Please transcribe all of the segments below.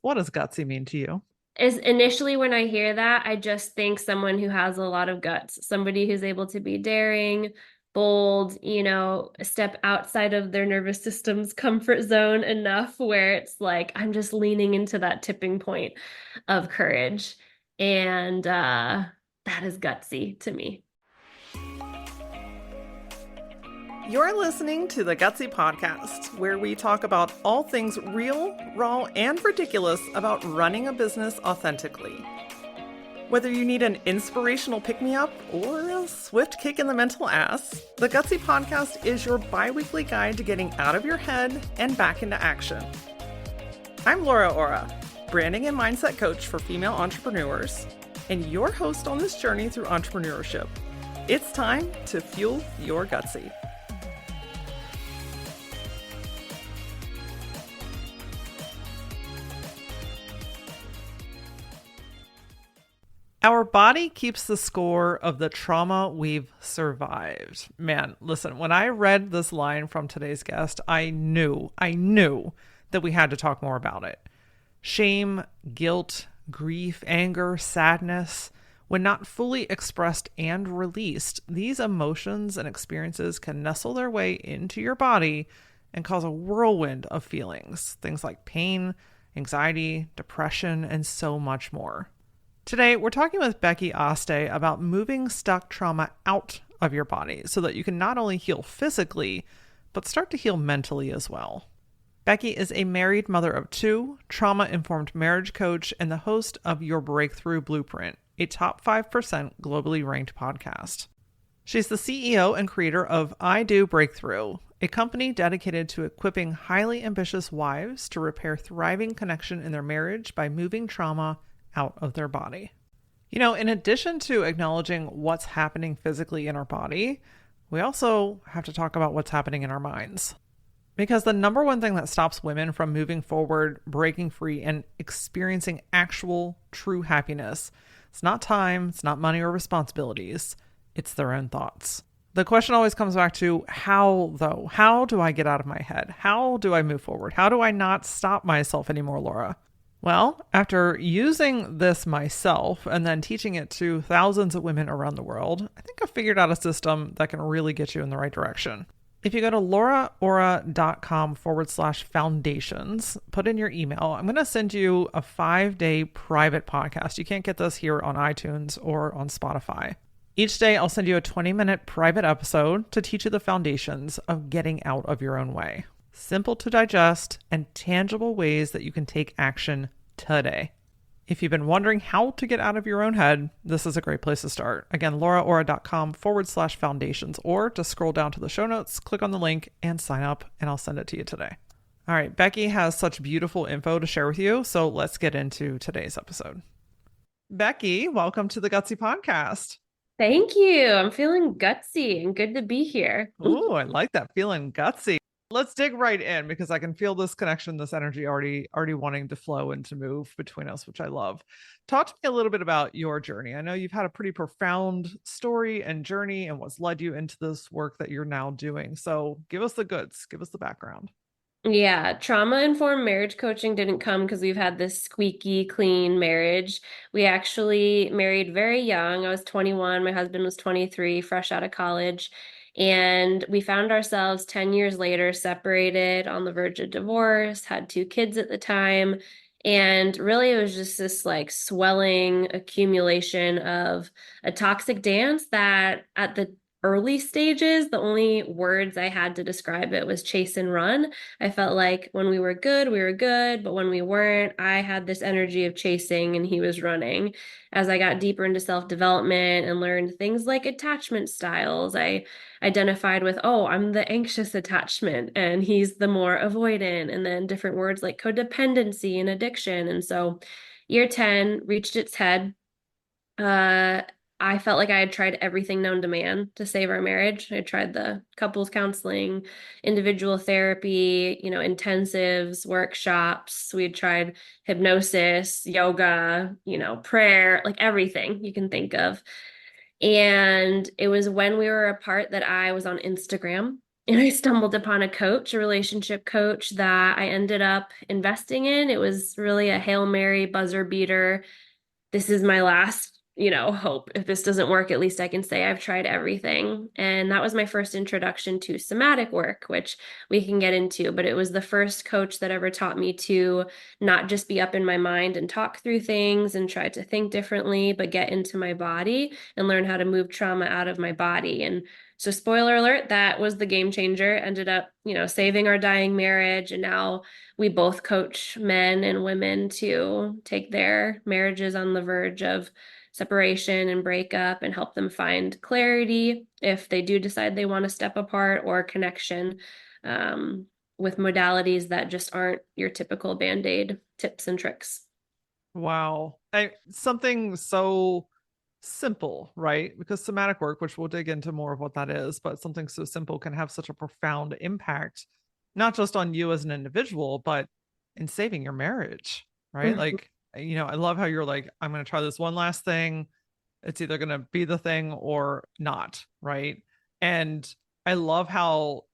What does gutsy mean to you? Is initially when I hear that, I just think someone who has a lot of guts, somebody who's able to be daring, bold, step outside of their nervous system's comfort zone enough where it's like, I'm just leaning into that tipping point of courage. And that is gutsy to me. You're listening to the Gutsy Podcast, where we talk about all things real, raw, and ridiculous about running a business authentically. Whether you need an inspirational pick-me-up or a swift kick in the mental ass, the Gutsy Podcast is your bi-weekly guide to getting out of your head and back into action. I'm Laura Ora, branding and mindset coach for female entrepreneurs, and your host on this journey through entrepreneurship. It's time to fuel your gutsy. Our body keeps the score of the trauma we've survived. Man, listen, when I read this line from today's guest, I knew that we had to talk more about it. Shame, guilt, grief, anger, sadness, when not fully expressed and released, these emotions and experiences can nestle their way into your body and cause a whirlwind of feelings. Things like pain, anxiety, depression, and so much more. Today, we're talking with Becky Aste about moving stuck trauma out of your body so that you can not only heal physically, but start to heal mentally as well. Becky is a married mother of two, trauma-informed marriage coach, and the host of Your Breakthrough Blueprint, a top 5% globally ranked podcast. She's the CEO and creator of I Do Breakthrough, a company dedicated to equipping highly ambitious wives to repair thriving connection in their marriage by moving trauma out of their body. In addition to acknowledging what's happening physically in our body, we also have to talk about what's happening in our minds. Because the number one thing that stops women from moving forward, breaking free, and experiencing actual, true happiness, it's not time, it's not money or responsibilities, it's their own thoughts. The question always comes back to how, though? How do I get out of my head? How do I move forward? How do I not stop myself anymore, Laura? Well, after using this myself and then teaching it to thousands of women around the world, I think I've figured out a system that can really get you in the right direction. If you go to lauraora.com/foundations, put in your email, I'm going to send you a 5-day private podcast. You can't get this here on iTunes or on Spotify. Each day, I'll send you a 20-minute private episode to teach you the foundations of getting out of your own way. Simple to digest and tangible ways that you can take action today. If you've been wondering how to get out of your own head, this is a great place to start. Again, lauraora.com/foundations, or just scroll down to the show notes, click on the link and sign up, and I'll send it to you today. All right, Becky has such beautiful info to share with you, so let's get into today's episode. Becky, welcome to the Gutsy Podcast. Thank you. I'm feeling gutsy and good to be here. Ooh, I like that, feeling gutsy. Let's dig right in because I can feel this connection, this energy already wanting to flow and to move between us, which I love. Talk to me a little bit about your journey. I know you've had a pretty profound story and journey and what's led you into this work that you're now doing. So give us the goods, give us the background. Yeah, trauma-informed marriage coaching didn't come because we've had this squeaky clean marriage. We actually married very young. I was 21, my husband was 23, fresh out of college. And we found ourselves 10 years later separated on the verge of divorce, had two kids at the time. And really, it was just this like swelling accumulation of a toxic dance that at the early stages, the only words I had to describe it was chase and run. I felt like when we were good, we were good, but when we weren't, I had this energy of chasing and he was running. As I got deeper into self-development and learned things like attachment styles, I identified with, oh, I'm the anxious attachment and he's the more avoidant, and then different words like codependency and addiction. And so year 10 reached its head. Uh, I felt like I had tried everything known to man to save our marriage. I tried the couples counseling, individual therapy, intensives, workshops. We had tried hypnosis, yoga, prayer, like everything you can think of. And it was when we were apart that I was on Instagram And I stumbled upon a coach, a relationship coach that I ended up investing in. It was really a Hail Mary buzzer beater. This is my last, hope. If this doesn't work, at least I can say I've tried everything. And that was my first introduction to somatic work, which we can get into. But it was the first coach that ever taught me to not just be up in my mind and talk through things and try to think differently, but get into my body and learn how to move trauma out of my body. And so, spoiler alert, that was the game changer. Ended up, saving our dying marriage. And now we both coach men and women to take their marriages on the verge of separation and breakup and help them find clarity if they do decide they want to step apart or connection um, with modalities that just aren't your typical band-aid tips and tricks. Wow. Something so simple, right? Because somatic work, which we'll dig into more of what that is, but something so simple can have such a profound impact, not just on you as an individual, but in saving your marriage, right? Mhm. Like, I love how you're like, I'm going to try this one last thing. It's either going to be the thing or not, right? And I love how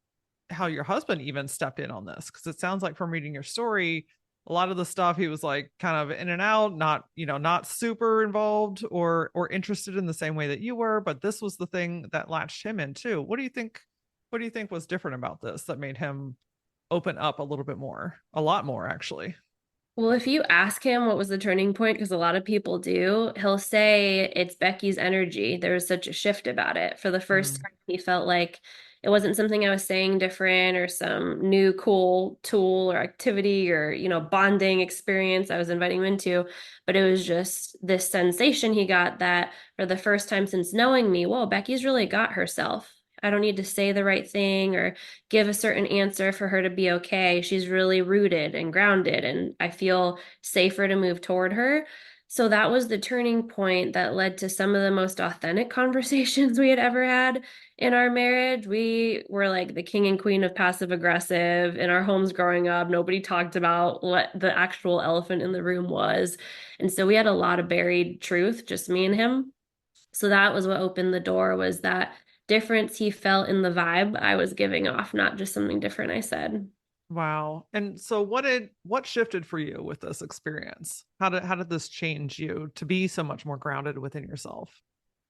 your husband even stepped in on this, because it sounds like from reading your story, a lot of the stuff he was like kind of in and out, not not super involved or interested in the same way that you were, but this was the thing that latched him in too. What do you think was different about this that made him open up a little bit more, a lot more actually? Well, if you ask him what was the turning point, because a lot of people do, he'll say it's Becky's energy. There was such a shift about it. For the first Mm. time, he felt like it wasn't something I was saying different or some new cool tool or activity or, bonding experience I was inviting him into, but it was just this sensation he got that for the first time since knowing me, whoa, Becky's really got herself. I don't need to say the right thing or give a certain answer for her to be okay. She's really rooted and grounded, and I feel safer to move toward her. So that was the turning point that led to some of the most authentic conversations we had ever had in our marriage. We were like the king and queen of passive aggressive in our homes growing up. Nobody talked about what the actual elephant in the room was. And so we had a lot of buried truth, just me and him. So that was what opened the door, was that difference he felt in the vibe I was giving off, not just something different I said. Wow. And so what shifted for you with this experience? How did this change you to be so much more grounded within yourself?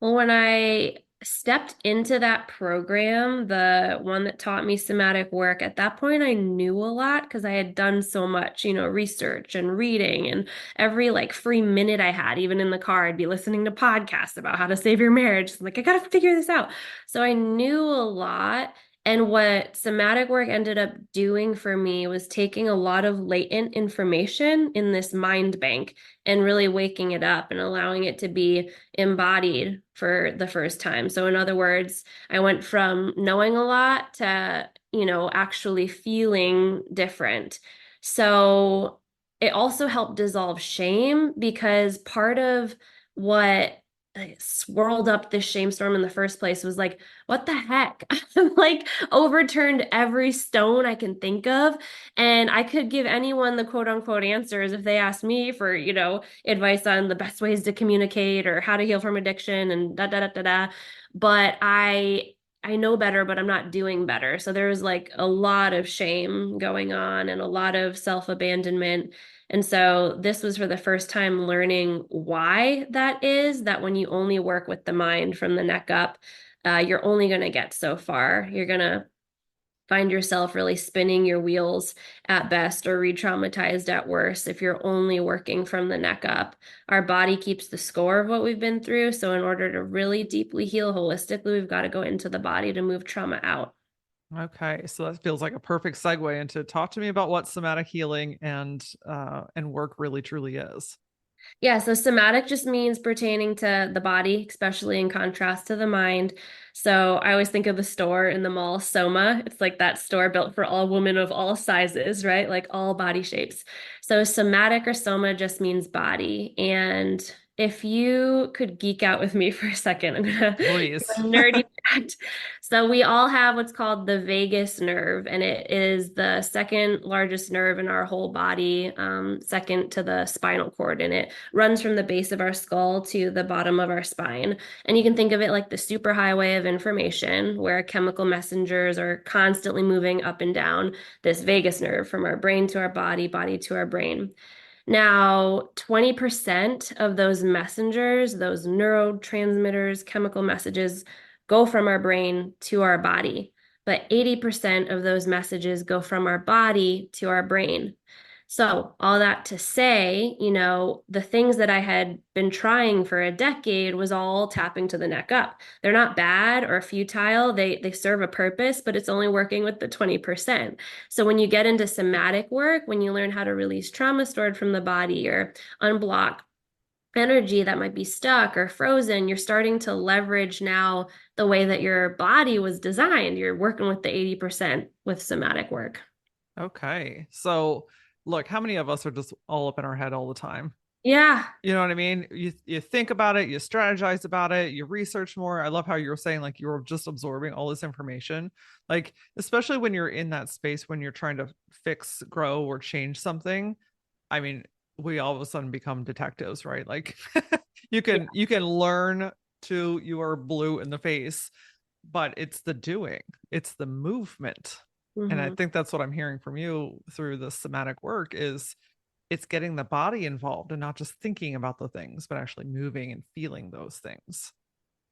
Well, when I stepped into that program, the one that taught me somatic work, at that point I knew a lot because I had done so much, research and reading, and every like free minute I had, even in the car, I'd be listening to podcasts about how to save your marriage. I'm like, I gotta figure this out. So I knew a lot. And what somatic work ended up doing for me was taking a lot of latent information in this mind bank and really waking it up and allowing it to be embodied for the first time. So, in other words, I went from knowing a lot to, actually feeling different. So, it also helped dissolve shame because part of what swirled up this shame storm in the first place was like, what the heck? Like overturned every stone I can think of. And I could give anyone the quote unquote answers if they asked me for, advice on the best ways to communicate or how to heal from addiction and da da da da da. But I know better, but I'm not doing better. So there was like a lot of shame going on and a lot of self-abandonment. And so this was for the first time learning why that is, that when you only work with the mind from the neck up, you're only going to get so far. You're going to find yourself really spinning your wheels at best or re-traumatized at worst if you're only working from the neck up. Our body keeps the score of what we've been through. So in order to really deeply heal holistically, we've got to go into the body to move trauma out. Okay, so that feels like a perfect segue into talk to me about what somatic healing and work really truly is. Yeah, so somatic just means pertaining to the body, especially in contrast to the mind. So I always think of the store in the mall, Soma. It's like that store built for all women of all sizes, right? Like all body shapes. So somatic or soma just means body. And if you could geek out with me for a second, I'm gonna do Please. a nerdy fact. So we all have what's called the vagus nerve, and it is the second largest nerve in our whole body, second to the spinal cord, and it runs from the base of our skull to the bottom of our spine. And you can think of it like the superhighway of information, where chemical messengers are constantly moving up and down this vagus nerve from our brain to our body, body to our brain. Now, 20% of those messengers, those neurotransmitters, chemical messages, go from our brain to our body, but 80% of those messages go from our body to our brain. So, all that to say, the things that I had been trying for a decade was all tapping to the neck up. They're not bad or futile. They serve a purpose, but it's only working with the 20%. So when you get into somatic work, when you learn how to release trauma stored from the body or unblock energy that might be stuck or frozen, you're starting to leverage now the way that your body was designed. You're working with the 80% with somatic work. Okay. So, look, how many of us are just all up in our head all the time? Yeah. You know what I mean? You think about it, you strategize about it, you research more. I love how you were saying like you're just absorbing all this information. Like especially when you're in that space when you're trying to fix, grow or change something. I mean, we all of a sudden become detectives, right? Like Yeah. you can learn to you are blue in the face, but it's the doing, it's the movement. And I Hmm. think that's what I'm hearing from you through the somatic work is it's getting the body involved and not just thinking about the things, but actually moving and feeling those things.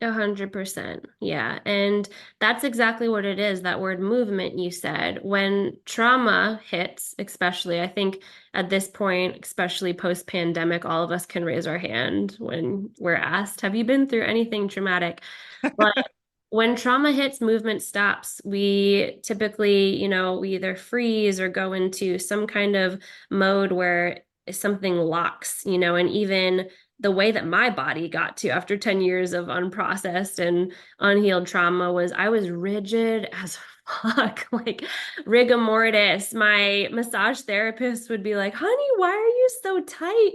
100%. Yeah. And that's exactly what it is, that word movement you said. When trauma hits, especially, I think at this point, especially post-pandemic, all of us can raise our hand when we're asked, have you been through anything traumatic? But when trauma hits, movement stops. We typically, we either freeze or go into some kind of mode where something locks, and even the way that my body got to after 10 years of unprocessed and unhealed trauma was I was rigid as fuck, like rigor mortis. My massage therapist would be like, honey, why are you so tight?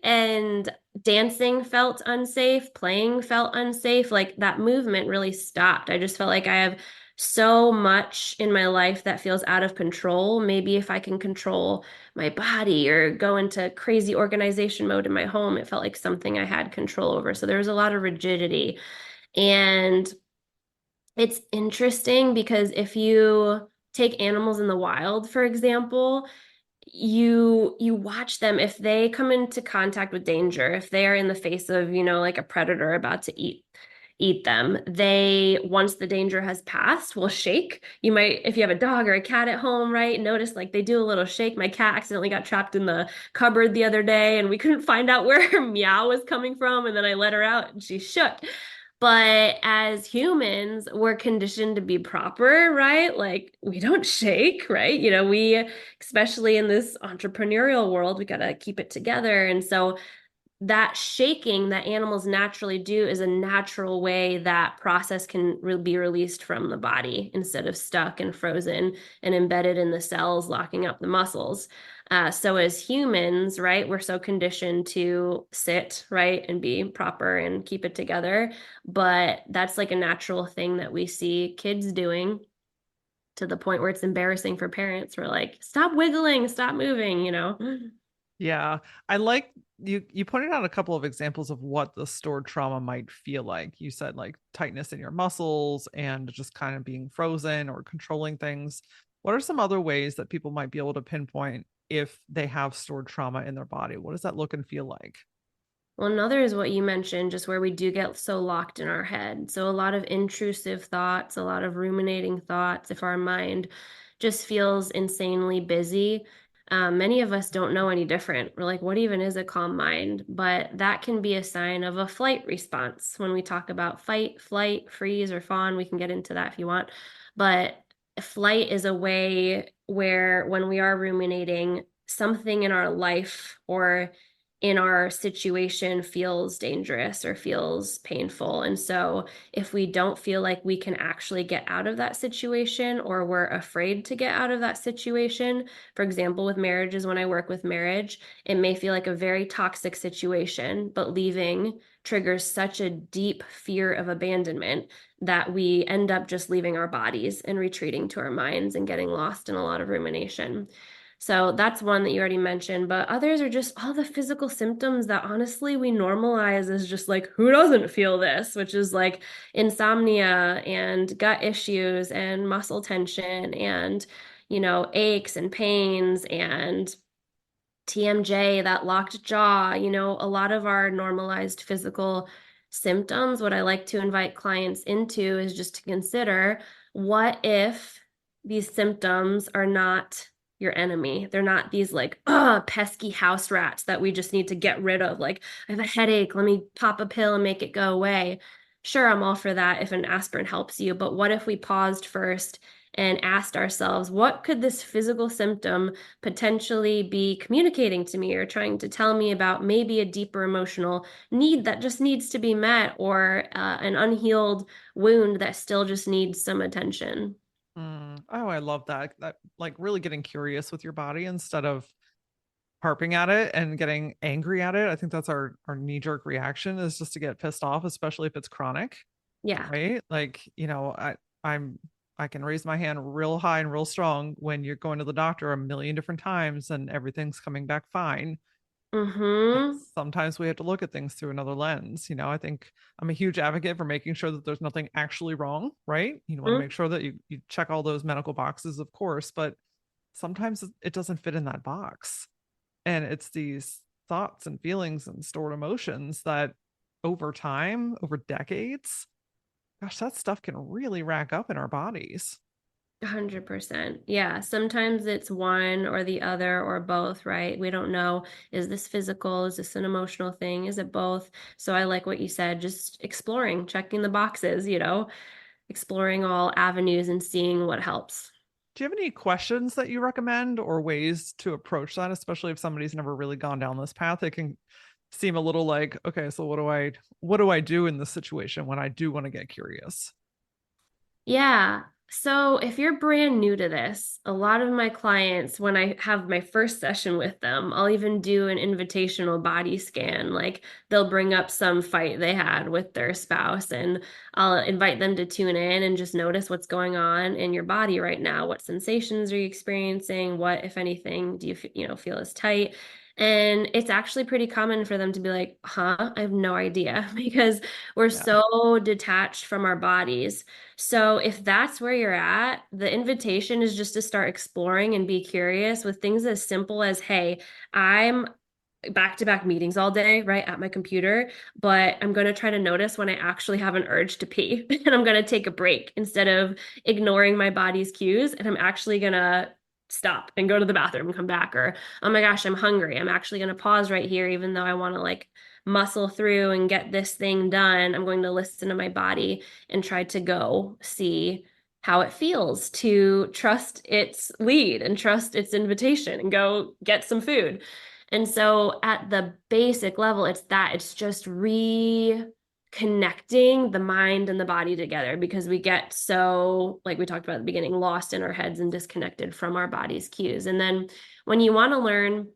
And dancing felt unsafe, playing felt unsafe. Like that movement really stopped. I just felt like I have so much in my life that feels out of control. Maybe if I can control my body or go into crazy organization mode in my home, it felt like something I had control over. So there was a lot of rigidity. And it's interesting because if you take animals in the wild, for example, you watch them if they come into contact with danger, if they are in the face of, like a predator about to eat them, they once the danger has passed will shake. You might, if you have a dog or a cat at home, right, notice like they do a little shake. My cat accidentally got trapped in the cupboard the other day and we couldn't find out where her meow was coming from, and then I let her out and she shook. But as humans, we're conditioned to be proper, right? Like we don't shake, right? We, especially in this entrepreneurial world, we got to keep it together. And so that shaking that animals naturally do is a natural way that process can be released from the body instead of stuck and frozen and embedded in the cells, locking up the muscles. So as humans, right, we're so conditioned to sit, right, and be proper and keep it together. But that's like a natural thing that we see kids doing to the point where it's embarrassing for parents. We're like, stop wiggling, stop moving. Yeah. I like you pointed out a couple of examples of what the stored trauma might feel like. You said like tightness in your muscles and just kind of being frozen or controlling things. What are some other ways that people might be able to pinpoint if they have stored trauma in their body? What does that look and feel like? Well, another is what you mentioned, just where we do get so locked in our head. So, a lot of intrusive thoughts, a lot of ruminating thoughts. If our mind just feels insanely busy, many of us don't know any different. We're like, what even is a calm mind? But that can be a sign of a flight response. When we talk about fight, flight, freeze, or fawn, we can get into that if you want. But flight is a way where when we are ruminating, something in our life or in our situation feels dangerous or feels painful. And so, if we don't feel like we can actually get out of that situation or we're afraid to get out of that situation, for example, with marriages, when I work with marriage, it may feel like a very toxic situation, but leaving triggers such a deep fear of abandonment that we end up just leaving our bodies and retreating to our minds and getting lost in a lot of rumination. So that's one that you already mentioned, but others are just all the physical symptoms that honestly we normalize as just like, who doesn't feel this? Which is like insomnia and gut issues and muscle tension and, aches and pains and TMJ, that locked jaw, a lot of our normalized physical symptoms. What I like to invite clients into is just to consider, what if these symptoms are not your enemy? They're not these like, pesky house rats that we just need to get rid of. Like, I have a headache, let me pop a pill and make it go away. Sure, I'm all for that if an aspirin helps you, but what if we paused first and asked ourselves, what could this physical symptom potentially be communicating to me or trying to tell me about maybe a deeper emotional need that just needs to be met, or an unhealed wound that still just needs some attention. Oh, I love that. That like really getting curious with your body instead of harping at it and getting angry at it. I think that's our knee jerk reaction is just to get pissed off, especially if it's chronic, Yeah. right? Like, I'm I can raise my hand real high and real strong when you're going to the doctor a million different times and everything's coming back fine. Mm-hmm. Sometimes we have to look at things through another lens. I think I'm a huge advocate for making sure that there's nothing actually wrong, right? You want to make sure that you check all those medical boxes, of course, but sometimes it doesn't fit in that box. And it's these thoughts and feelings and stored emotions that over time, over decades, gosh, that stuff can really rack up in our bodies. 100%. Yeah. Sometimes it's one or the other or both, right? We don't know. Is this physical? Is this an emotional thing? Is it both? So I like what you said, just exploring, checking the boxes, exploring all avenues and seeing what helps. Do you have any questions that you recommend or ways to approach that, especially if somebody's never really gone down this path? It can seem a little like, okay, so what do I do in this situation when I do want to get curious? Yeah. So if you're brand new to this, a lot of my clients, when I have my first session with them, I'll even do an invitational body scan. Like, they'll bring up some fight they had with their spouse, and I'll invite them to tune in and just notice what's going on in your body right now. What sensations are you experiencing? What, if anything, do you feel is tight? And it's actually pretty common for them to be like, huh, I have no idea, because we're Yeah. so detached from our bodies. So if that's where you're at, the invitation is just to start exploring and be curious with things as simple as, hey, I'm back to back meetings all day, right, at my computer, but I'm going to try to notice when I actually have an urge to pee and I'm going to take a break instead of ignoring my body's cues. And I'm actually going to stop and go to the bathroom and come back. Or, oh my gosh, I'm hungry. I'm actually going to pause right here, even though I want to like muscle through and get this thing done. I'm going to listen to my body and try to go see how it feels, to trust its lead and trust its invitation and go get some food. And so at the basic level, it's just reconnecting the mind and the body together, because we get so, like we talked about at the beginning, lost in our heads and disconnected from our body's cues. And then when you want to learn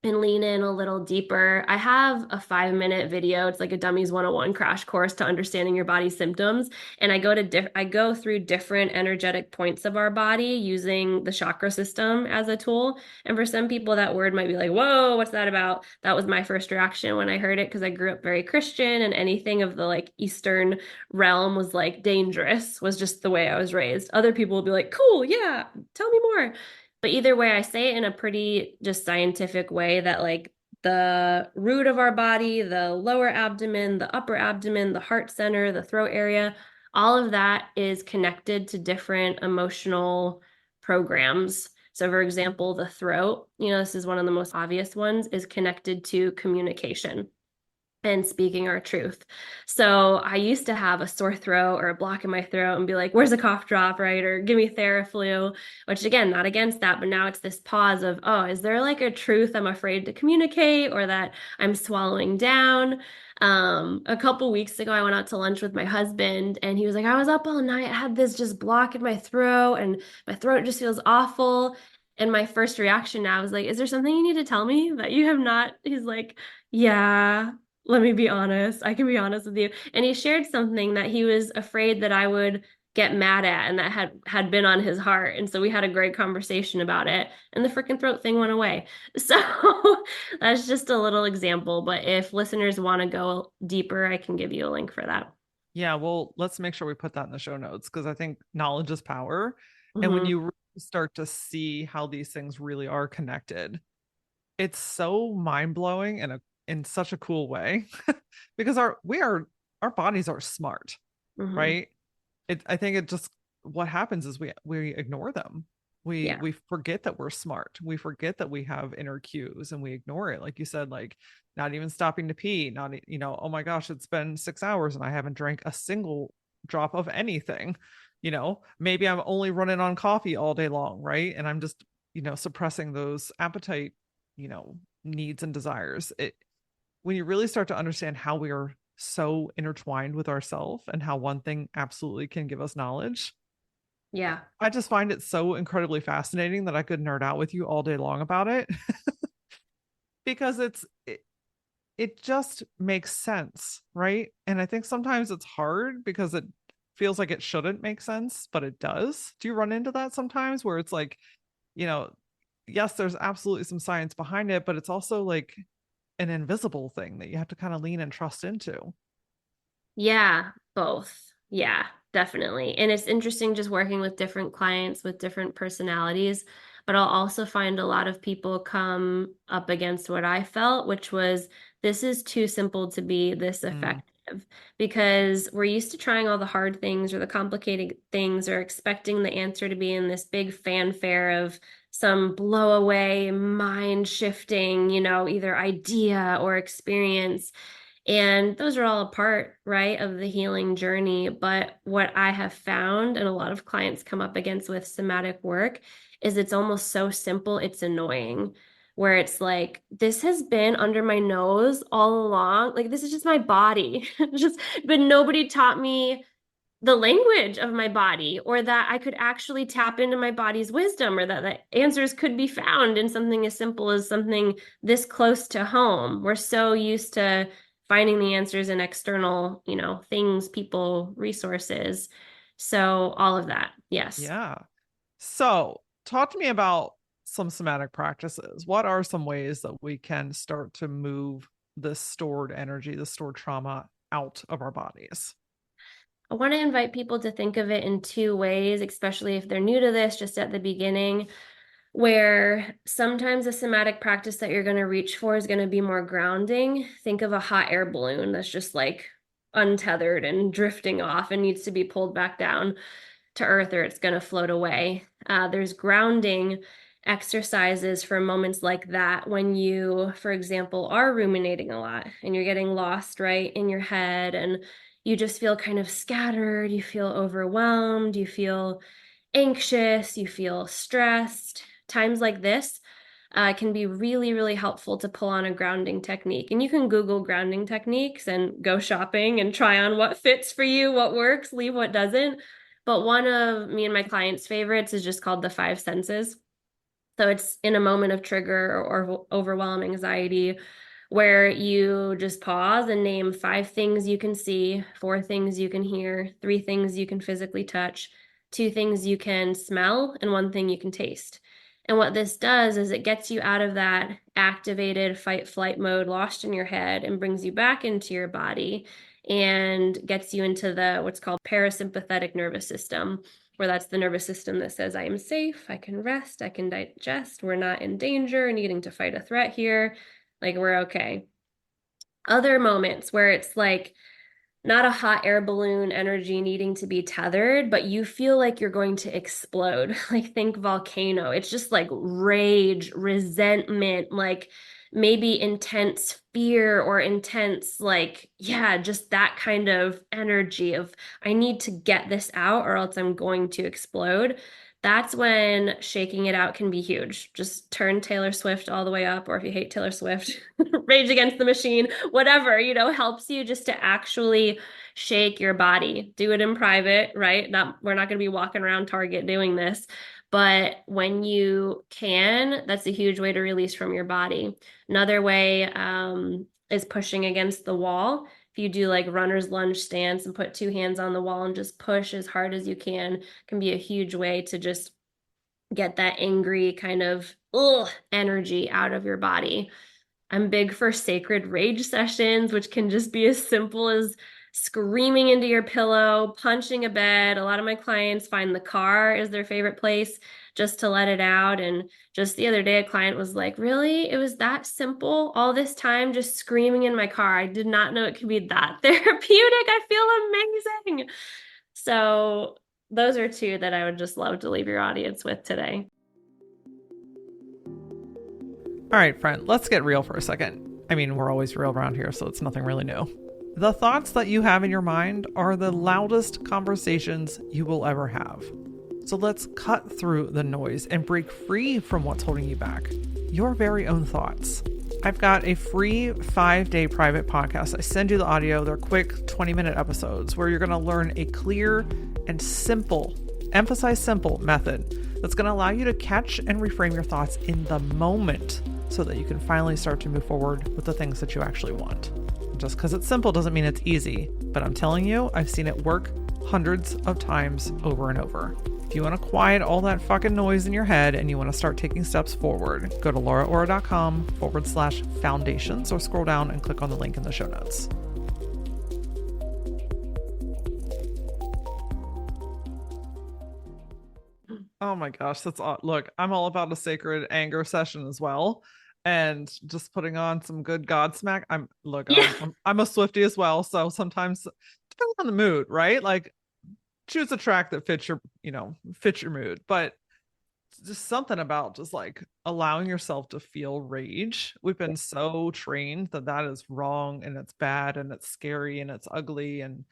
and lean in a little deeper, I have a 5-minute video. It's like a Dummies 101 crash course to understanding your body's symptoms. And I go through different energetic points of our body using the chakra system as a tool. And for some people, that word might be like, whoa, what's that about? That was my first reaction when I heard it, because I grew up very Christian, and anything of the like Eastern realm was like dangerous, was just the way I was raised. Other people will be like, cool, yeah, tell me more. But either way, I say it in a pretty just scientific way that like the root of our body, the lower abdomen, the upper abdomen, the heart center, the throat area, all of that is connected to different emotional programs. So, for example, the throat, this is one of the most obvious ones, is connected to communication. and speaking our truth. So I used to have a sore throat or a block in my throat and be like, where's a cough drop, right? Or give me Theraflu, which again, not against that, but now it's this pause of, oh, is there like a truth I'm afraid to communicate or that I'm swallowing down? A couple weeks ago, I went out to lunch with my husband and he was like, I was up all night, I had this just block in my throat and my throat just feels awful. And my first reaction now is like, is there something you need to tell me that you have not? He's like, yeah, let me be honest. I can be honest with you. And he shared something that he was afraid that I would get mad at and that had been on his heart. And so we had a great conversation about it and the freaking throat thing went away. So that's just a little example, but if listeners want to go deeper, I can give you a link for that. Yeah, well, let's make sure we put that in the show notes because I think knowledge is power. And when Hmm. you really start to see how these things really are connected, it's so mind-blowing in such a cool way because our bodies are smart, Hmm. right? I think it just what happens is we ignore them. Yeah. We forget that we're smart. We forget that we have inner cues and we ignore it. Like you said, like not even stopping to pee, not oh my gosh, it's been 6 hours and I haven't drank a single drop of anything. Maybe I'm only running on coffee all day long, right? And I'm just, suppressing those appetite, needs and desires. When you really start to understand how we are so intertwined with ourselves and how one thing absolutely can give us knowledge, Yeah. I just find it so incredibly fascinating that I could nerd out with you all day long about it because it just makes sense, right? And I think sometimes it's hard because it feels like it shouldn't make sense, but it does. Do you run into that sometimes where it's like, you know, yes, there's absolutely some science behind it, but it's also like an invisible thing that you have to kind of lean and trust into? Yeah, both. Yeah, definitely. And it's interesting just working with different clients with different personalities, but I'll also find a lot of people come up against what I felt, which was this is too simple to be this Mm, effective because we're used to trying all the hard things or the complicated things or expecting the answer to be in this big fanfare of some blow away, mind shifting, either idea or experience. And those are all a part, right, of the healing journey. But what I have found, and a lot of clients come up against with somatic work, is it's almost so simple, it's annoying. Where it's like, this has been under my nose all along. Like, this is just my body. Just, but nobody taught me the language of my body or that I could actually tap into my body's wisdom or that the answers could be found in something as simple as something this close to home. We're so used to finding the answers in external, things, people, resources. So all of that. Yes. yeah. So, talk to me about some somatic practices. What are some ways that we can start to move this stored energy, the stored trauma out of our bodies? I want to invite people to think of it in two ways, especially if they're new to this, just at the beginning. Where sometimes a somatic practice that you're going to reach for is going to be more grounding. Think of a hot air balloon that's just like untethered and drifting off and needs to be pulled back down to earth or it's going to float away. There's grounding exercises for moments like that when you, for example, are ruminating a lot and you're getting lost right in your head and you just feel kind of scattered, you feel overwhelmed, you feel anxious, you feel stressed. Times like this can be really, really helpful to pull on a grounding technique. And you can Google grounding techniques and go shopping and try on what fits for you, what works, leave what doesn't. But one of me and my clients' favorites is just called the five senses. So it's in a moment of trigger or overwhelm anxiety where you just pause and name five things you can see, four things you can hear, three things you can physically touch, two things you can smell, and one thing you can taste. And what this does is it gets you out of that activated fight flight mode lost in your head and brings you back into your body and gets you into the what's called parasympathetic nervous system, where that's the nervous system that says, I am safe, I can rest, I can digest, we're not in danger, needing to fight a threat here, like we're okay. Other moments where it's like not a hot air balloon energy needing to be tethered, but you feel like you're going to explode. Like think volcano. It's just like rage, resentment, like maybe intense fear or intense, like, yeah, just that kind of energy of, I need to get this out or else I'm going to explode. That's when shaking it out can be huge. Just turn Taylor Swift all the way up, or if you hate Taylor Swift, Rage Against the Machine, whatever, helps you just to actually shake your body. Do it in private, right? Not, we're not going to be walking around Target doing this. But when you can, that's a huge way to release from your body. Another way is pushing against the wall. If you do like runner's lunge stance and put two hands on the wall and just push as hard as you can be a huge way to just get that angry kind of energy out of your body. I'm big for sacred rage sessions, which can just be as simple as screaming into your pillow, punching a bed. A lot of my clients find the car is their favorite place just to let it out. And just the other day, a client was like, really? It was that simple? All this time just screaming in my car. I did not know it could be that therapeutic. I feel amazing. So, those are two that I would just love to leave your audience with today. All right, friend, let's get real for a second. I mean, we're always real around here, so it's nothing really new. The thoughts that you have in your mind are the loudest conversations you will ever have. So let's cut through the noise and break free from what's holding you back. Your very own thoughts. I've got a free 5-day private podcast. I send you the audio. They're quick 20-minute episodes where you're going to learn a clear and simple, emphasize simple method that's going to allow you to catch and reframe your thoughts in the moment so that you can finally start to move forward with the things that you actually want. Just because it's simple doesn't mean it's easy, but I'm telling you, I've seen it work hundreds of times over and over. If you want to quiet all that fucking noise in your head and you want to start taking steps forward, go to lauraora.com/foundations or scroll down and click on the link in the show notes. Oh my gosh, that's all. Look, I'm all about a sacred anger session as well. And just putting on some good Godsmack. Yeah. I'm a Swiftie as well. So sometimes depending on the mood, right? Like choose a track that fits your mood. But just something about just like allowing yourself to feel rage. We've been so trained that that is wrong and it's bad and it's scary and it's ugly Mhm.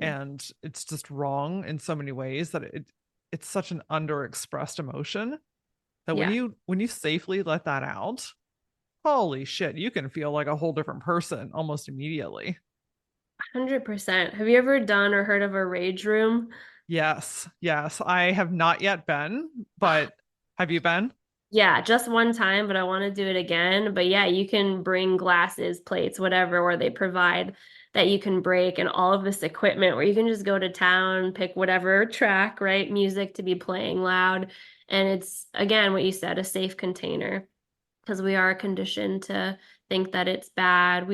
and it's just wrong in so many ways that it's such an underexpressed emotion that when Yeah. you safely let that out, holy shit, you can feel like a whole different person almost immediately. 100%. Have you ever done or heard of a rage room? Yes, I have not yet been, but have you been? Yeah, just one time, but I want to do it again. But yeah, you can bring glasses, plates, whatever, where they provide that you can break and all of this equipment where you can just go to town, pick whatever track, right? Music to be playing loud. And it's, again, what you said, a safe container because we are conditioned to think that it's bad.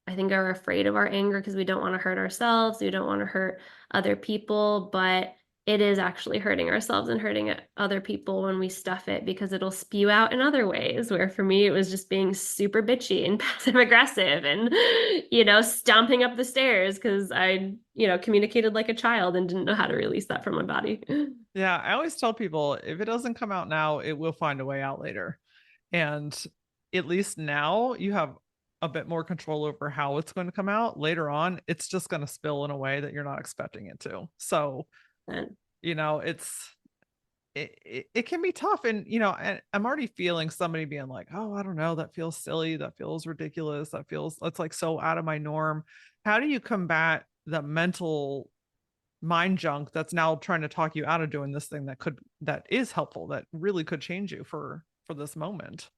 I think, are afraid of our anger because we don't want to hurt ourselves. We don't want to hurt other people, but it is actually hurting ourselves and hurting other people when we stuff it because it'll spew out in other ways. Where for me, it was just being super bitchy and passive aggressive and, stomping up the stairs because communicated like a child and didn't know how to release that from my body. Yeah, I always tell people if it doesn't come out now, it will find a way out later. And at least now you have a bit more control over how it's going to come out. Later on, it's just going to spill in a way that you're not expecting it to. So, And it's it can be tough. And and I'm already feeling somebody being like, oh, I don't know, that feels silly, that feels ridiculous, that's like so out of my norm. How do you combat the mental mind junk that's now trying to talk you out of doing this thing that is helpful, that really could change you for this moment?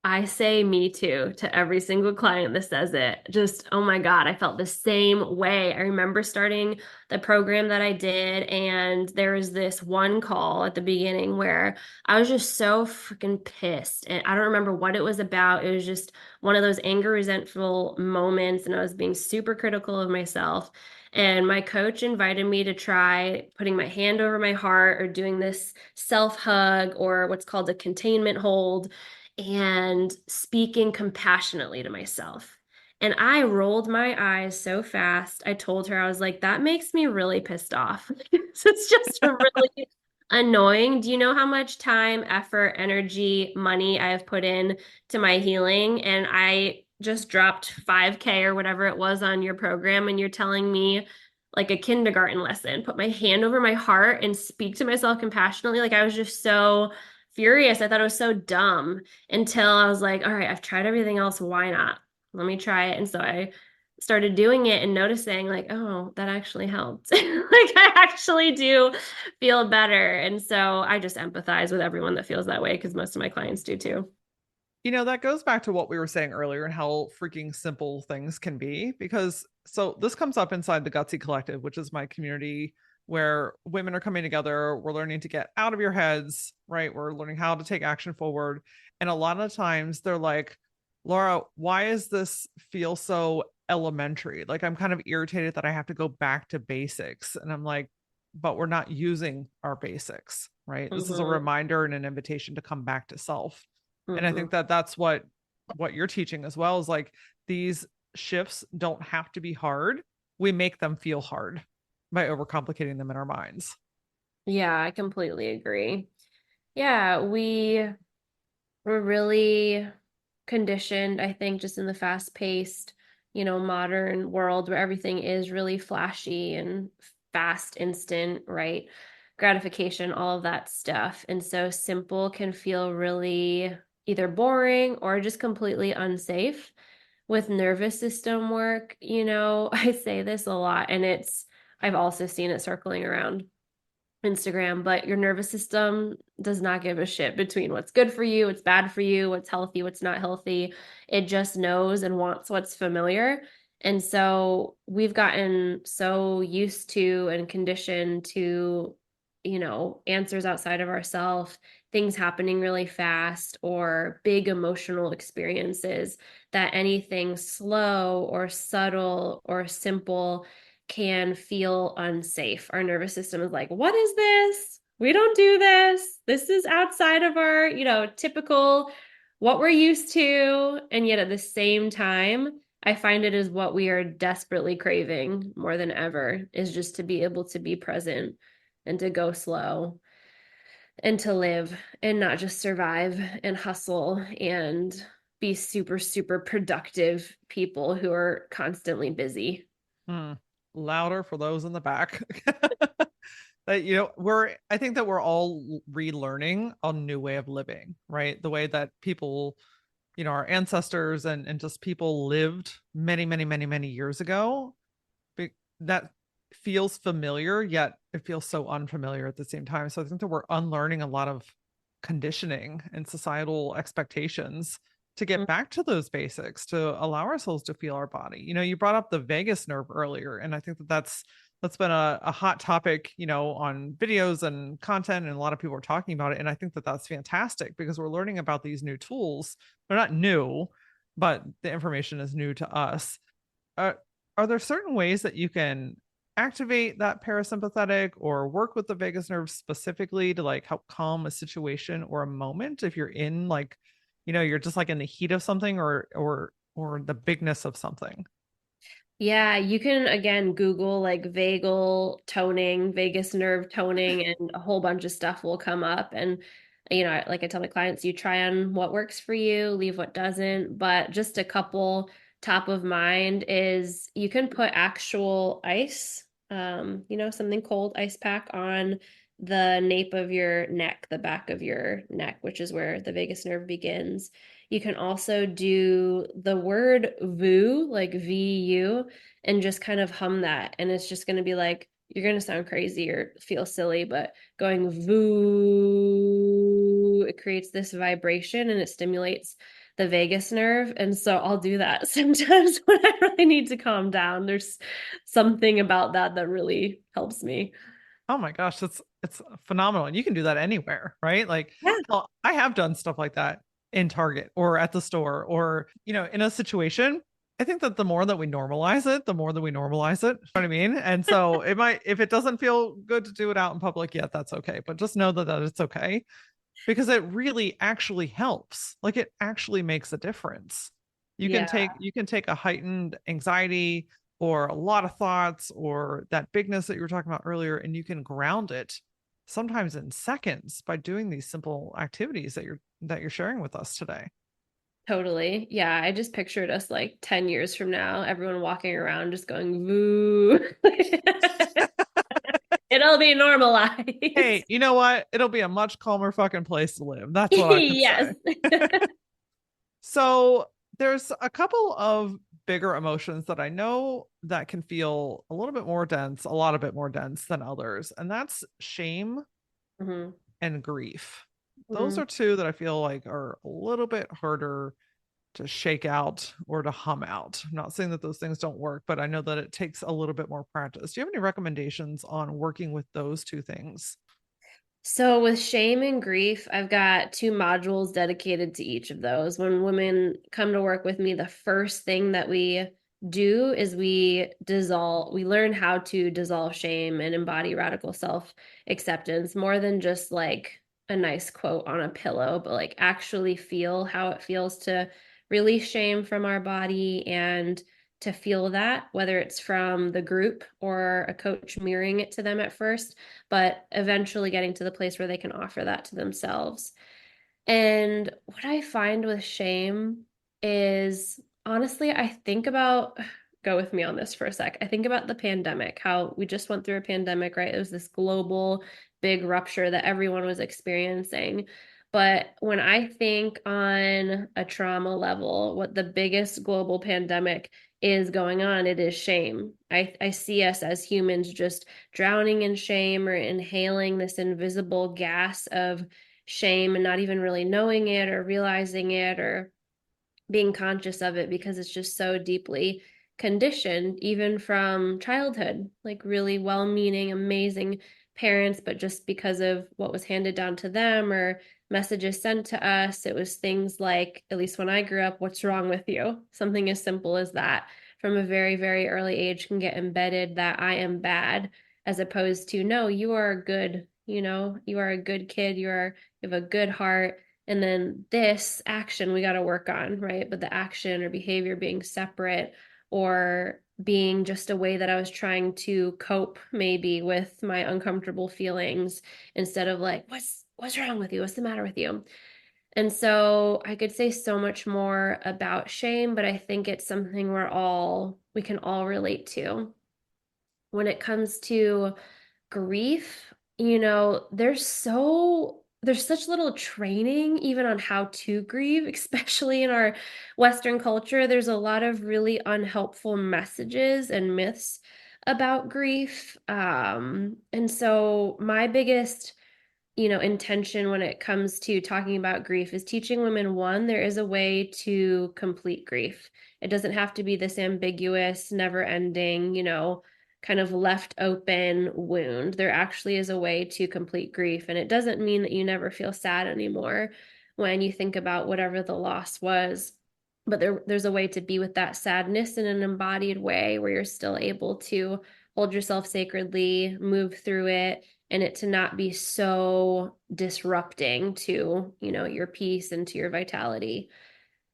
I say me too to every single client that says it. Just, oh my God, I felt the same way. I remember starting the program that I did, and there was this one call at the beginning where I was just so freaking pissed. And I don't remember what it was about. It was just one of those anger, resentful moments, and I was being super critical of myself. And my coach invited me to try putting my hand over my heart or doing this self hug or what's called a containment hold and speaking compassionately to myself. And I rolled my eyes so fast. I told her, I was like, that makes me really pissed off. It's just really annoying. Do you know how much time, effort, energy, money I have put in to my healing? And I just dropped 5K or whatever it was on your program, and you're telling me like a kindergarten lesson, put my hand over my heart and speak to myself compassionately. Like I was just so furious. I thought it was so dumb until I was like, all right, I've tried everything else. Why not? Let me try it. And so I started doing it and noticing like, oh, that actually helped. Like I actually do feel better. And so I just empathize with everyone that feels that way because most of my clients do too. That goes back to what we were saying earlier and how freaking simple things can be. Because so this comes up inside the Gutsy Collective, which is my community where women are coming together. We're learning to get out of your heads, right? We're learning how to take action forward. And a lot of times they're like, Laura, why does this feel so elementary? Like I'm kind of irritated that I have to go back to basics. And I'm like, but we're not using our basics, right? This is a Mm-hmm. reminder and an invitation to come back to self. And I Mm-hmm. think that that's what you're teaching as well, is like these shifts don't have to be hard. We make them feel hard by overcomplicating them in our minds. Yeah, I completely agree. Yeah, we were really conditioned, I think, just in the fast-paced, modern world where everything is really flashy and fast, instant, right? Gratification, all of that stuff. And so simple can feel really either boring or just completely unsafe. With nervous system work, I say this a lot, and I've also seen it circling around Instagram, but your nervous system does not give a shit between what's good for you, what's bad for you, what's healthy, what's not healthy. It just knows and wants what's familiar. And so we've gotten so used to and conditioned to, answers outside of ourselves, things happening really fast, or big emotional experiences, that anything slow or subtle or simple can feel unsafe. Our nervous system is like, what is this? We don't do this. This is outside of our, typical what we're used to. And yet at the same time, I find it is what we are desperately craving more than ever, is just to be able to be present and to go slow and to live and not just survive and hustle and be super, super productive people who are constantly busy. Hmm. Louder for those in the back. That I think that we're all relearning a new way of living, right? The way that people, our ancestors and just people lived many, many, many, many years ago. That feels familiar, yet it feels so unfamiliar at the same time. So I think that we're unlearning a lot of conditioning and societal expectations to get back to those basics, to allow ourselves to feel our body. You brought up the vagus nerve earlier, and I think that that's been a hot topic, on videos and content, and a lot of people are talking about it. And I think that that's fantastic because we're learning about these new tools. They're not new, but the information is new to us. Are there certain ways that you can activate that parasympathetic or work with the vagus nerve specifically to like help calm a situation or a moment if you're in like, you're just like in the heat of something or the bigness of something? Yeah, you can again Google like vagal toning, vagus nerve toning, and a whole bunch of stuff will come up. And, like I tell my clients, you try on what works for you, leave what doesn't. But just a couple top of mind is you can put actual ice, something cold ice pack on the nape of your neck, the back of your neck, which is where the vagus nerve begins. You can also do the word VU, like VU, and just kind of hum that. And it's just going to be like, you're going to sound crazy or feel silly, but going VU, it creates this vibration and it stimulates the vagus nerve. And so I'll do that sometimes when I really need to calm down. There's something about that that really helps me. Oh my gosh, it's phenomenal. And you can do that anywhere, right? Like, Yeah. hell, I have done stuff like that in Target or at the store or, in a situation. I think that the more that we normalize it, the more that we normalize it. You know what I mean? And so it might, if it doesn't feel good to do it out in public yet, that's okay. But just know that it's okay because it really actually helps. Like it actually makes a difference. Yeah. You can take a heightened anxiety or a lot of thoughts or that bigness that you were talking about earlier, and you can ground it sometimes in seconds by doing these simple activities that you're sharing with us today. Totally. Yeah, I just pictured us like 10 years from now, everyone walking around just going, "Voo." It'll be Hey, normalized. you know what? It'll be a much calmer fucking place to live. That's what I can Yes. say. So there's a couple of bigger emotions that I know that can feel a little bit more dense, a lot of bit more dense than others, and that's shame hmm and grief. Those hmm are two that I feel like are a little bit harder to shake out or to hum out. I'm not saying that those things don't work, but I know that it takes a little bit more practice. Do you have any recommendations on working with those two things? So with shame and grief, I've got two modules dedicated to each of those. When women come to work with me, the first thing that we do is we learn how to dissolve shame and embody radical self acceptance more than just like a nice quote on a pillow, but like actually feel how it feels to release shame from our body and to feel that, whether it's from the group or a coach mirroring it to them at first, but eventually getting to the place where they can offer that to themselves. And what I find with shame is honestly, I think about, go with me on this for a sec. I think about the pandemic, how we just went through a pandemic, right? It was this global big rupture that everyone was experiencing. But when I think on a trauma level, what the biggest global pandemic is going on, it is shame. I see us as humans just drowning in shame or inhaling this invisible gas of shame and not even really knowing it or realizing it or being conscious of it because it's just so deeply conditioned, even from childhood, like really well meaning, amazing parents, but just because of what was handed down to them or messages sent to us, it was things like, at least when I grew up, what's wrong with you? Something as simple as that from a very, very early age can get embedded that I am bad, as opposed to, no, you are good. You are a good kid. You have a good heart, and then this action we got to work on, right? But the action or behavior being separate or being just a way that I was trying to cope maybe with my uncomfortable feelings instead of like, what's wrong with you? What's the matter with you? And so I could say so much more about shame, but I think it's something we can all relate to. When it comes to grief, there's such little training even on how to grieve, especially in our Western culture. There's a lot of really unhelpful messages and myths about grief. And so my biggest intention when it comes to talking about grief is teaching women, one, there is a way to complete grief. It doesn't have to be this ambiguous, never ending, kind of left open wound. There actually is a way to complete grief. And it doesn't mean that you never feel sad anymore when you think about whatever the loss was. But there's a way to be with that sadness in an embodied way where you're still able to hold yourself sacredly, move through it, and it to not be so disrupting to, your peace and to your vitality.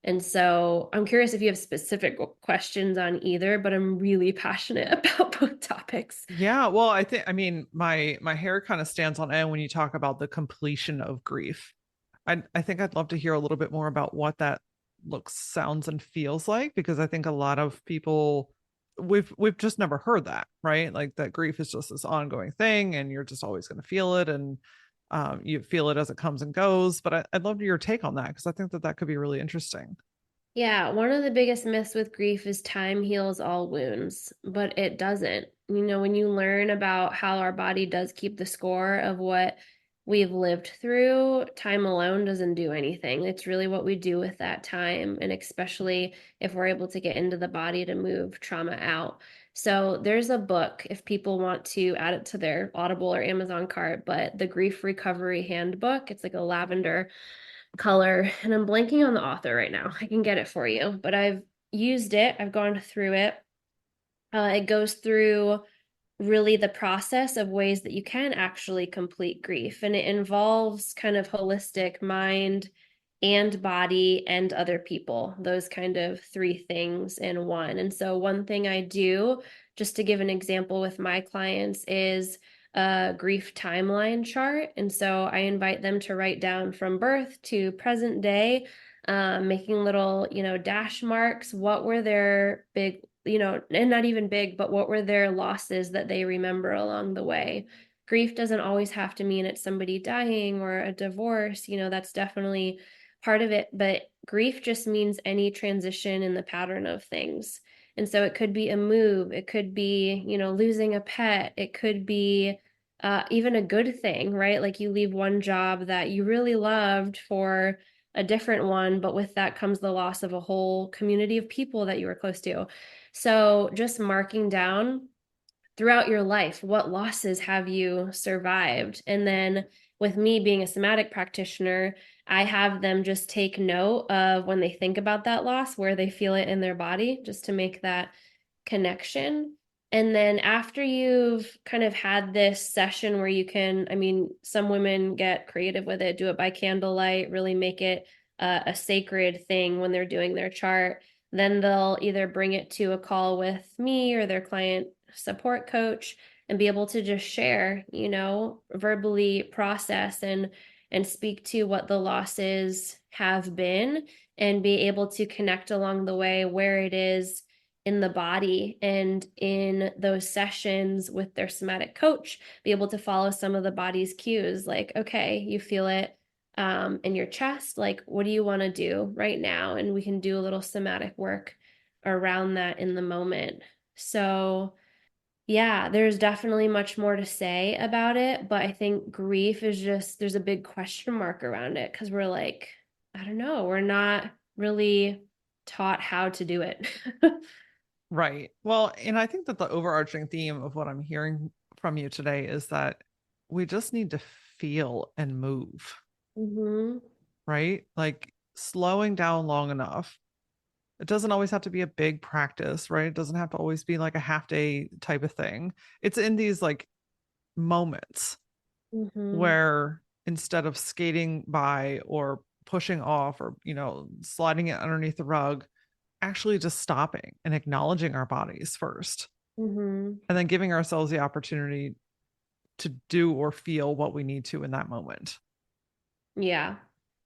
And so I'm curious if you have specific questions on either, but I'm really passionate about both topics. Yeah, well, I mean, my hair kind of stands on end when you talk about the completion of grief. I think I'd love to hear a little bit more about what that looks, sounds, and feels like, because I think a lot of people we've just never heard that, right? Like that grief is just this ongoing thing, and you're just always going to feel it, and you feel it as it comes and goes. But I'd love to hear your take on that because I think that that could be really interesting. Yeah, one of the biggest myths with grief is time heals all wounds, but it doesn't. When you learn about how our body does keep the score of what we've lived through, time alone doesn't do anything. It's really what we do with that time, and especially if we're able to get into the body to move trauma out. So there's a book if people want to add it to their Audible or Amazon cart, but the Grief Recovery Handbook, it's like a lavender color, and I'm blanking on the author right now. I can get it for you, but I've used it, I've gone through it. It goes through really the process of ways that you can actually complete grief, and it involves kind of holistic mind and body and other people, those kind of three things in one. And so one thing I do, just to give an example with my clients, is a grief timeline chart. And so I invite them to write down from birth to present day, making little, dash marks. What were their big, and not even big, but what were their losses that they remember along the way? Grief doesn't always have to mean it's somebody dying or a divorce. That's definitely part of it. But grief just means any transition in the pattern of things. And so it could be a move, it could be, losing a pet, it could be even a good thing, right? Like you leave one job that you really loved for a different one, but with that comes the loss of a whole community of people that you were close to. So just marking down throughout your life, what losses have you survived? And then with me being a somatic practitioner, I have them just take note of when they think about that loss, where they feel it in their body, just to make that connection. And then after you've kind of had this session where you can, I mean, some women get creative with it, do it by candlelight, really make it a sacred thing when they're doing their chart. Then they'll either bring it to a call with me or their client support coach and be able to just share, verbally process and speak to what the losses have been and be able to connect along the way where it is in the body, and in those sessions with their somatic coach be able to follow some of the body's cues, like, okay, you feel it in your chest, like what do you want to do right now, and we can do a little somatic work around that in the moment. So yeah, there's definitely much more to say about it, but I think grief is just, there's a big question mark around it because we're like, I don't know, we're not really taught how to do it. Right. Well, and I think that the overarching theme of what I'm hearing from you today is that we just need to feel and move, Hmm. right? Like slowing down long enough. It doesn't always have to be a big practice, right? It doesn't have to always be like a half day type of thing. It's in these like moments Hmm. where instead of skating by or pushing off or, sliding it underneath the rug, actually just stopping and acknowledging our bodies first Hmm. and then giving ourselves the opportunity to do or feel what we need to in that moment. Yeah.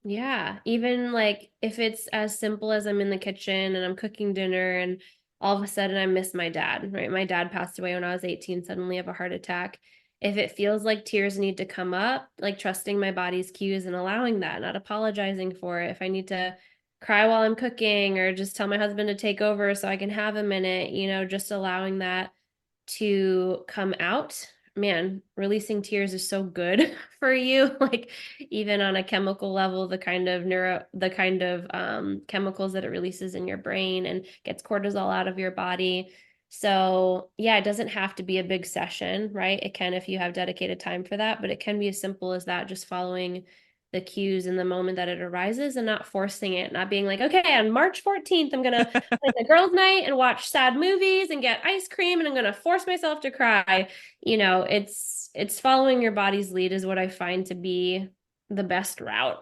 Yeah. Even like if it's as simple as I'm in the kitchen and I'm cooking dinner and all of a sudden I miss my dad, right? My dad passed away when I was 18, suddenly have a heart attack. If it feels like tears need to come up, like trusting my body's cues and allowing that, not apologizing for it. If I need to cry while I'm cooking or just tell my husband to take over so I can have a minute, just allowing that to come out. Man, releasing tears is so good for you. Like even on a chemical level, the kind of chemicals that it releases in your brain and gets cortisol out of your body. So yeah, it doesn't have to be a big session, right? It can if you have dedicated time for that, but it can be as simple as that, just following the cues in the moment that it arises and not forcing it, not being like, okay, on March 14th, I'm gonna like a girls' night and watch sad movies and get ice cream and I'm gonna force myself to cry. It's following your body's lead is what I find to be the best route.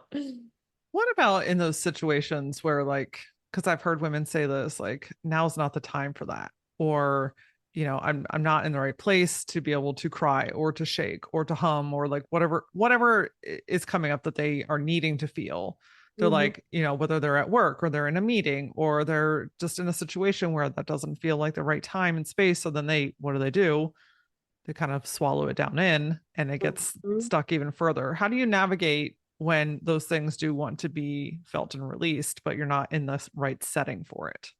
What about in those situations where, like, because I've heard women say this, like, now's not the time for that, or, I'm not in the right place to be able to cry or to shake or to hum or like whatever is coming up that they are needing to feel. They're Hmm. like, whether they're at work or they're in a meeting or they're just in a situation where that doesn't feel like the right time and space. So then what do? They kind of swallow it down in and it gets Hmm. stuck even further. How do you navigate when those things do want to be felt and released, but you're not in the right setting for it?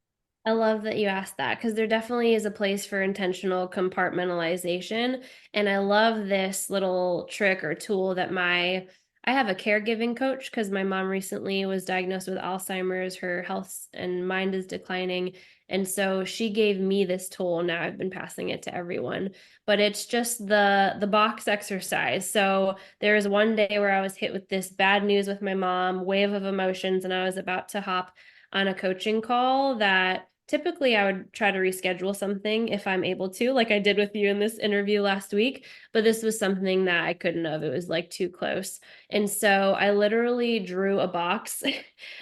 I love that you asked that because there definitely is a place for intentional compartmentalization. And I love this little trick or tool that I have a caregiving coach because my mom recently was diagnosed with Alzheimer's. Her health and mind is declining. And so she gave me this tool. Now I've been passing it to everyone, but it's just the box exercise. So there was one day where I was hit with this bad news with my mom, wave of emotions, and I was about to hop on a coaching call that typically I would try to reschedule something if I'm able to, like I did with you in this interview last week. But this was something that I couldn't have. It was like too close. And so I literally drew a box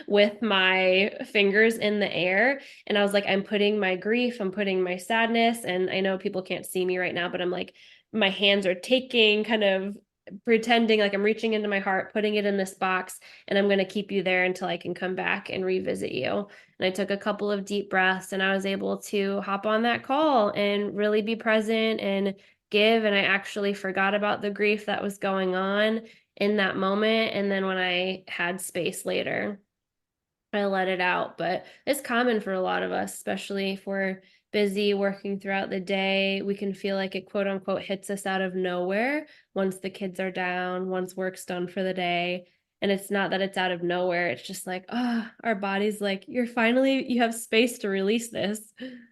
with my fingers in the air. And I was like, I'm putting my grief, I'm putting my sadness. And I know people can't see me right now, but I'm like my hands are taking, kind of pretending like I'm reaching into my heart, putting it in this box, and I'm going to keep you there until I can come back and revisit you. And I took a couple of deep breaths and I was able to hop on that call and really be present and give. And I actually forgot about the grief that was going on in that moment. And then when I had space later, I let it out. But it's common for a lot of us, especially if we're busy working throughout the day. We can feel like it quote unquote hits us out of nowhere once the kids are down, once work's done for the day. And it's not that it's out of nowhere. It's just like, oh, our body's like, you have space to release this.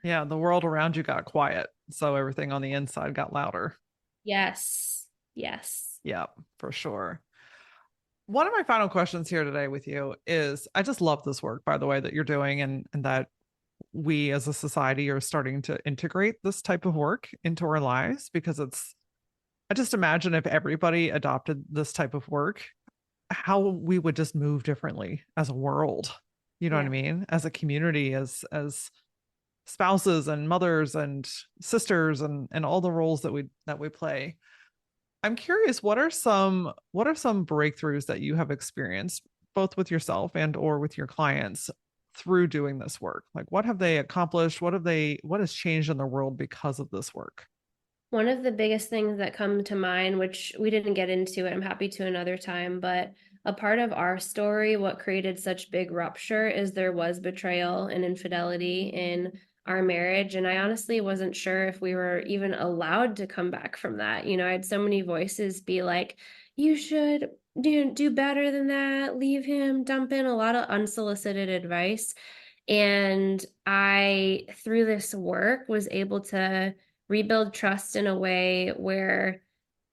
Yeah, the world around you got quiet, so everything on the inside got louder. Yes. Yes. Yeah, for sure. One of my final questions here today with you is I just love this work, by the way, that you're doing, and that we as a society are starting to integrate this type of work into our lives, because I just imagine if everybody adopted this type of work, how we would just move differently as a world. You know what I Yeah. mean? As a community, as spouses and mothers and sisters, and all the roles that we play. I'm curious, what are some breakthroughs that you have experienced both with yourself and or with your clients through doing this work? Like what have they accomplished? What has changed in the world because of this work? One of the biggest things that come to mind, which we didn't get into it, I'm happy to another time, but a part of our story, what created such big rupture is there was betrayal and infidelity in our marriage. And I honestly wasn't sure if we were even allowed to come back from that. I had so many voices be like, you should do better than that, leave him, dump in a lot of unsolicited advice. And I, through this work, was able to rebuild trust in a way where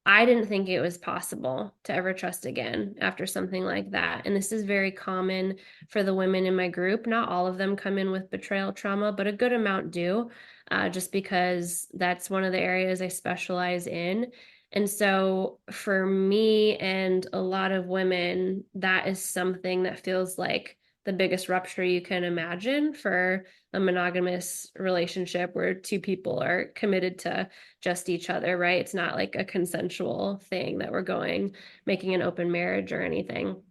I didn't think it was possible to ever trust again after something like that. And this is very common for the women in my group. Not all of them come in with betrayal trauma, but a good amount do, just because that's one of the areas I specialize in. And so for me and a lot of women, that is something that feels like the biggest rupture you can imagine for a monogamous relationship where two people are committed to just each other, right? It's not like a consensual thing that we're making an open marriage or anything.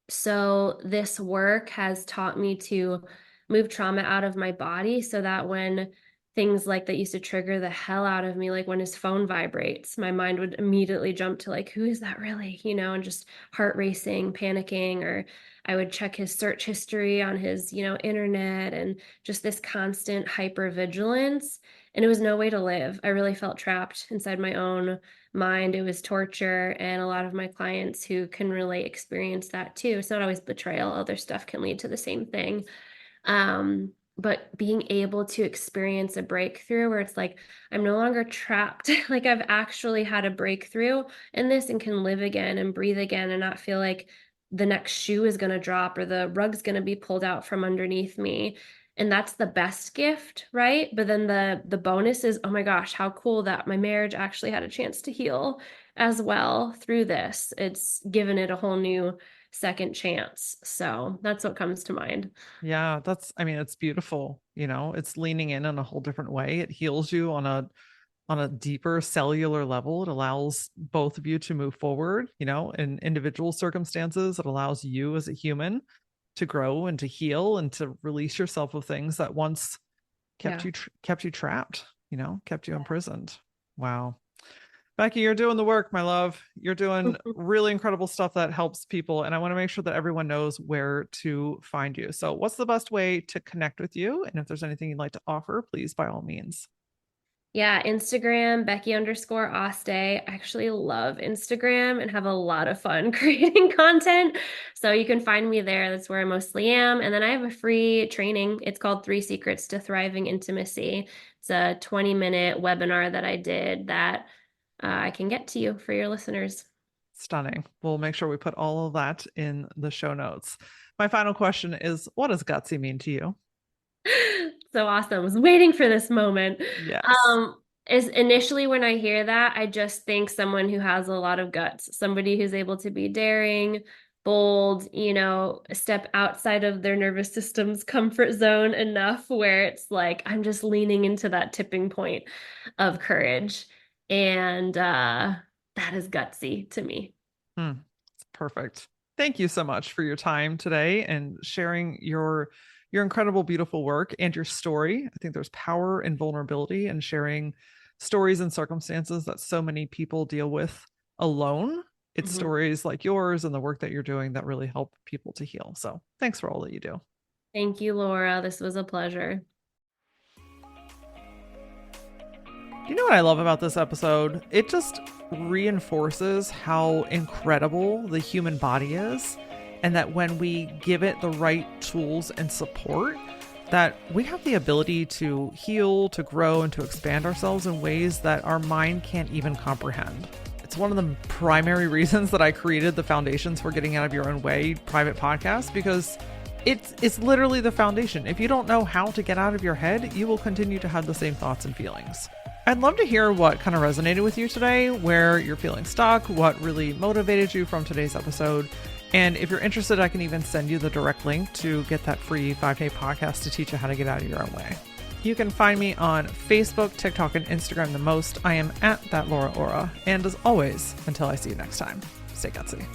So this work has taught me to move trauma out of my body so that when things like that used to trigger the hell out of me, like when his phone vibrates, my mind would immediately jump to like, who is that really? And just heart racing, panicking, or I would check his search history on his, internet, and just this constant hyper vigilance. And it was no way to live. I really felt trapped inside my own mind. It was torture, and a lot of my clients who can relate experience that too. It's not always betrayal, other stuff can lead to the same thing. But being able to experience a breakthrough where it's like, I'm no longer trapped. Like I've actually had a breakthrough in this and can live again and breathe again and not feel like the next shoe is going to drop or the rug's going to be pulled out from underneath me. And that's the best gift, right? But then the bonus is, oh my gosh, how cool that my marriage actually had a chance to heal as well through this. It's given it a whole new second chance. So that's what comes to mind. Yeah, I mean, it's beautiful. It's leaning in a whole different way. It heals you on a deeper cellular level. It allows both of you to move forward, in individual circumstances. It allows you as a human to grow and to heal and to release yourself of things that once Yeah. kept you trapped, kept you imprisoned. Wow. Becky, you're doing the work, my love. You're doing really incredible stuff that helps people. And I want to make sure that everyone knows where to find you. So, what's the best way to connect with you? And if there's anything you'd like to offer, please, by all means. Yeah, Instagram, Becky_Aste. I actually love Instagram and have a lot of fun creating content. So you can find me there. That's where I mostly am. And then I have a free training. It's called 3 Secrets to Thriving Intimacy. It's a 20-minute webinar that I did that I can get to you for your listeners. Stunning. We'll make sure we put all of that in the show notes. My final question is, what does gutsy mean to you? So awesome. I was waiting for this moment. Yes. Is initially when I hear that, I just think someone who has a lot of guts, somebody who's able to be daring, bold, step outside of their nervous system's comfort zone enough where it's like, I'm just leaning into that tipping point of courage. And that is gutsy to me. Hmm. Perfect. Thank you so much for your time today and sharing your incredible, beautiful work and your story. I think there's power in vulnerability and sharing stories and circumstances that so many people deal with alone. It's Mhm. stories like yours and the work that you're doing that really help people to heal. So thanks for all that you do. Thank you, Laura. This was a pleasure. You know what I love about this episode? It just reinforces how incredible the human body is, and that when we give it the right tools and support, that we have the ability to heal, to grow, and to expand ourselves in ways that our mind can't even comprehend. It's one of the primary reasons that I created the Foundations for Getting Out of Your Own Way private podcast, because it's literally the foundation. If you don't know how to get out of your head, you will continue to have the same thoughts and feelings. I'd love to hear what kind of resonated with you today, where you're feeling stuck, what really motivated you from today's episode. And if you're interested, I can even send you the direct link to get that free 5-day podcast to teach you how to get out of your own way. You can find me on Facebook, TikTok, and Instagram the most. I am at that Laura Ora. And as always, until I see you next time, stay gutsy.